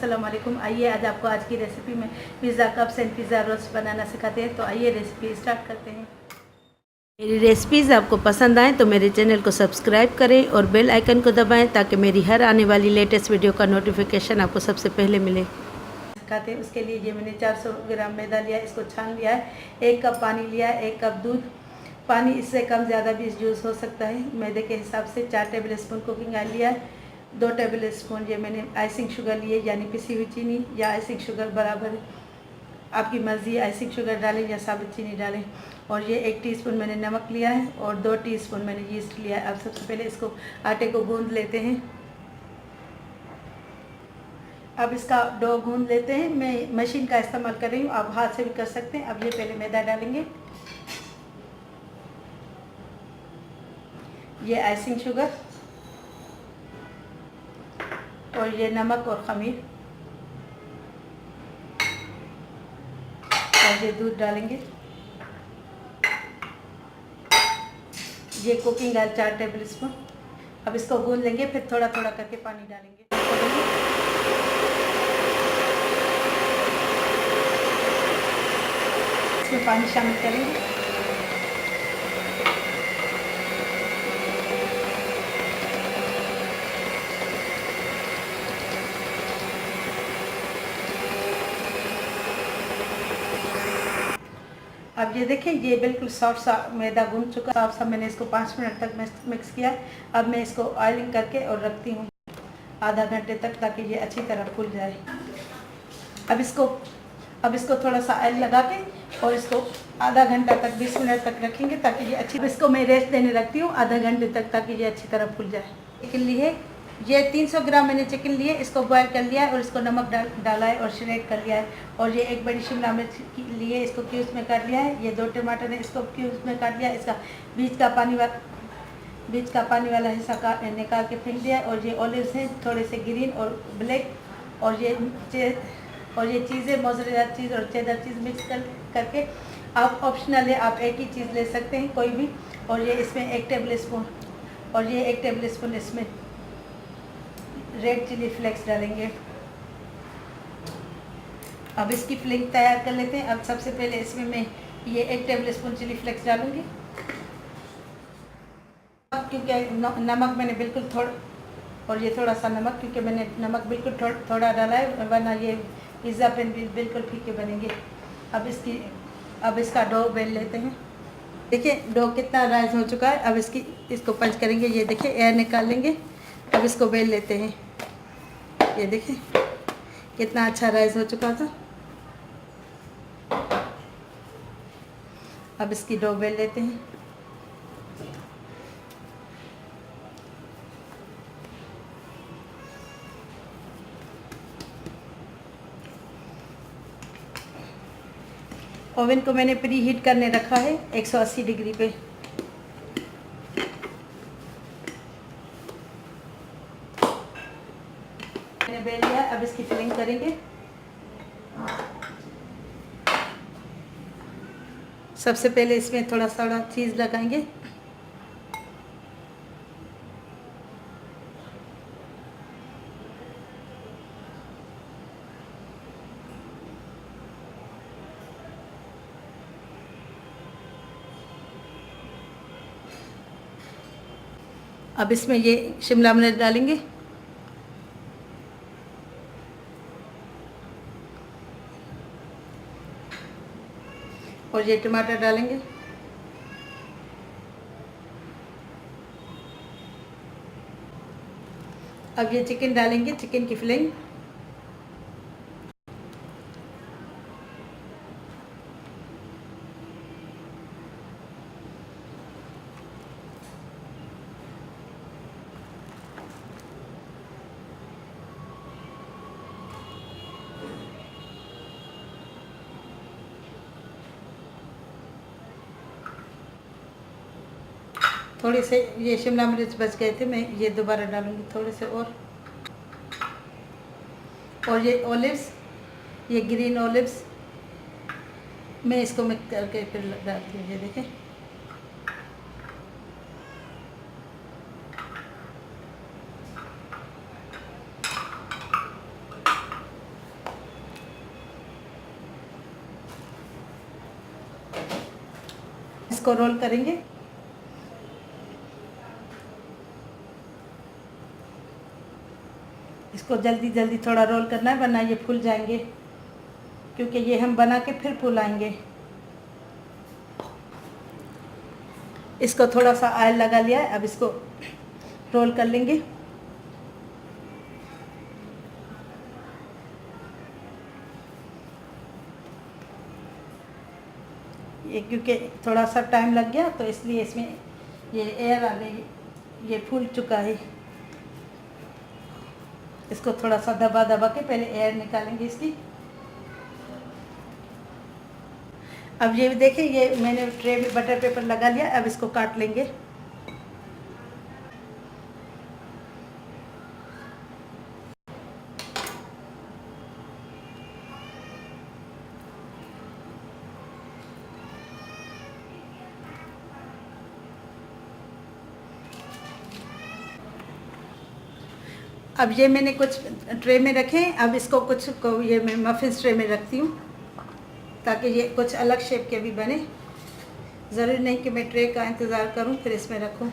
अस्सलाम वालेकुम। आइए आज आपको आज की रेसिपी में pizza cups and pizza rolls बनाना सिखाते हैं। तो आइए रेसिपी स्टार्ट करते हैं। मेरी रेसिपीज़ आपको पसंद आए तो मेरे चैनल को सब्सक्राइब करें और बेल आइकन को दबाएं ताकि मेरी हर आने वाली लेटेस्ट वीडियो का नोटिफिकेशन आपको सबसे पहले मिले। सिखाते हैं। उसके लिए ये मैंने 400 ग्राम मैदा लिया, इसको छान लिया है। 1 कप पानी लिया है, 1 कप दूध। पानी इससे कम ज़्यादा भी यूज़ हो सकता है। मैदे के हिसाब से 4 टेबल स्पून कुकिंग ऑयल लिया है। 2 टेबल स्पून ये मैंने आइसिंग शुगर लिए, यानी पिसी हुई चीनी या आइसिंग शुगर बराबर है, आपकी मर्ज़ी, आइसिंग शुगर डालें या साबुत चीनी डालें। और ये 1 टीस्पून मैंने नमक लिया है और 2 टीस्पून मैंने यीस्ट लिया है। अब सबसे पहले इसको आटे को गूंद लेते हैं। अब इसका डो गूंद लेते हैं। मैं मशीन का इस्तेमाल कर रही हूँ, आप हाथ से भी कर सकते हैं। अब ये पहले मैदा डालेंगे, ये आइसिंग शुगर और ये नमक और ख़मीर और ये दूध डालेंगे। ये कुकिंग ऑयल 4 टेबल स्पून। अब इसको गूंद लेंगे, फिर थोड़ा थोड़ा करके पानी डालेंगे। इसमें पानी शामिल करेंगे। अब ये देखें, ये बिल्कुल सॉफ्ट सा मैदा गूंद चुका। सॉफ्ट सा मैंने इसको 5 मिनट तक मिक्स किया। अब मैं इसको ऑयलिंग करके और रखती हूँ आधा घंटे तक, ताकि ये अच्छी तरह फूल जाए। अब इसको थोड़ा सा ऑयल लगा के और इसको आधा घंटा तक 20 मिनट तक रखेंगे, ताकि ये अच्छी। इसको मैं रेस्ट देने रखती हूँ आधा घंटे तक, ताकि ये अच्छी तरह फूल जाए। चिकन लिए, ये 300 ग्राम मैंने चिकन लिए, इसको बॉयल कर लिया है और इसको नमक डाला है और श्रेड कर लिया है। और ये 1 बड़ी शिमला मिर्च लिए, इसको क्यूब्स में काट लिया है। ये 2 टमाटर है, इसको क्यूब्स में काट लिया है। इसका बीच का पानी वाला हिस्सा निकाल के फेंक दिया है। और ये ऑलिव्स हैं, थोड़े से ग्रीन और ब्लैक। और ये चीज़ें मोज़रेला चीज़ और चेडर चीज़ मिक्स करके, आप ऑप्शनल है, आप एक ही चीज़ ले सकते हैं कोई भी। और ये इसमें 1 टेबल स्पून और ये 1 टेबल स्पून इसमें रेड चिली फ्लेक्स डालेंगे। अब इसकी फिलिंग तैयार कर लेते हैं। अब सबसे पहले इसमें मैं ये 1 टेबल स्पून चिली फ्लेक्स डालूंगी, क्योंकि नमक मैंने बिल्कुल थोड़ा, और ये थोड़ा सा नमक, क्योंकि मैंने नमक बिल्कुल थोड़ा डाला है, वरना ये पिज़्ज़ा पेन भी बिल्कुल फीके बनेंगे। अब इसका डो बेल लेते हैं। देखिए डो कितना राइज हो चुका है। अब इसको पंच करेंगे। ये देखिए एयर निकाल लेंगे। अब इसको बेल लेते हैं। ये देखिए कितना अच्छा राइज हो चुका था। अब इसकी डो बेल लेते हैं। ओवन को मैंने प्री हीट करने रखा है 180 डिग्री पे। मैंने बेल लिया। अब इसकी फिलिंग करेंगे। सबसे पहले इसमें थोड़ा चीज़ लगाएंगे। अब इसमें ये शिमला मिर्च डालेंगे। और ये टमाटर डालेंगे। अब ये चिकन डालेंगे, चिकन की फिलिंग। थोड़े से ये शिमला मिर्च बच गए थे, मैं ये दोबारा डालूंगी थोड़े से। और ये ऑलिव्स, ये ग्रीन ऑलिव्स, मैं इसको मिक्स करके फिर डालती हूँ। ये देखें इसको रोल करेंगे। इसको जल्दी जल्दी थोड़ा रोल करना है, वरना ये फूल जाएंगे, क्योंकि ये हम बना के फिर फुलाएंगे। इसको थोड़ा सा ऑयल लगा लिया है, अब इसको रोल कर लेंगे। ये क्योंकि थोड़ा सा टाइम लग गया तो इसलिए इसमें ये एयर आ गई, ये फूल चुका है। इसको थोड़ा सा दबा दबा के पहले एयर निकालेंगे इसकी। अब ये देखिए, ये मैंने ट्रे में बटर पेपर लगा लिया, अब इसको काट लेंगे। अब ये मैंने कुछ ट्रे में रखे हैं, अब इसको कुछ को ये मैं मफिन ट्रे में रखती हूँ, ताकि ये कुछ अलग शेप के भी बने। ज़रूरी नहीं कि मैं ट्रे का इंतज़ार करूँ फिर इसमें रखूँ।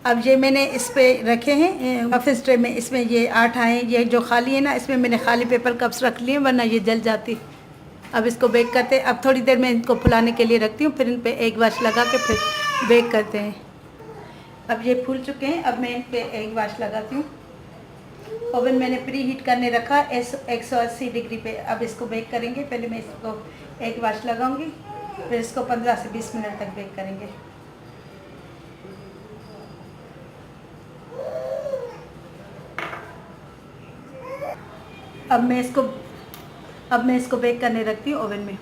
अब ये मैंने इस पे रखे हैं मफिन ट्रे में, इसमें ये 8 आए। ये जो खाली है ना, इसमें मैंने खाली पेपर कप्स रख लिए, वरना ये जल जाती। अब इसको बेक करते हैं। अब थोड़ी देर में इनको फुलाने के लिए रखती हूँ, फिर इन पे एग वाश लगा के फिर बेक करते हैं। अब ये फूल चुके हैं, अब मैं इन पे एग वाश लगाती हूँ। ओवन मैंने प्री हीट करने रखा 180 डिग्री पे। अब इसको बेक करेंगे। पहले मैं इसको एग वाश लगाऊंगी, फिर इसको 15 से 20 मिनट तक बेक करेंगे। अब मैं इसको बेक करने रखती हूँ ओवन में।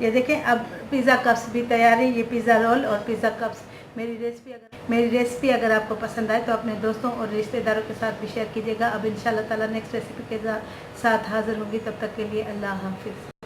ये देखें, अब पिज़्ज़ा कप्स भी तैयार है। ये पिज़्ज़ा रोल और पिज़्ज़ा कप्स। मेरी रेसिपी अगर आपको पसंद आए तो अपने दोस्तों और रिश्तेदारों के साथ भी शेयर कीजिएगा। अब इंशाल्लाह ताला नेक्स्ट रेसिपी के साथ हाज़िर होंगी। तब तक के लिए अल्लाह हाफिज़।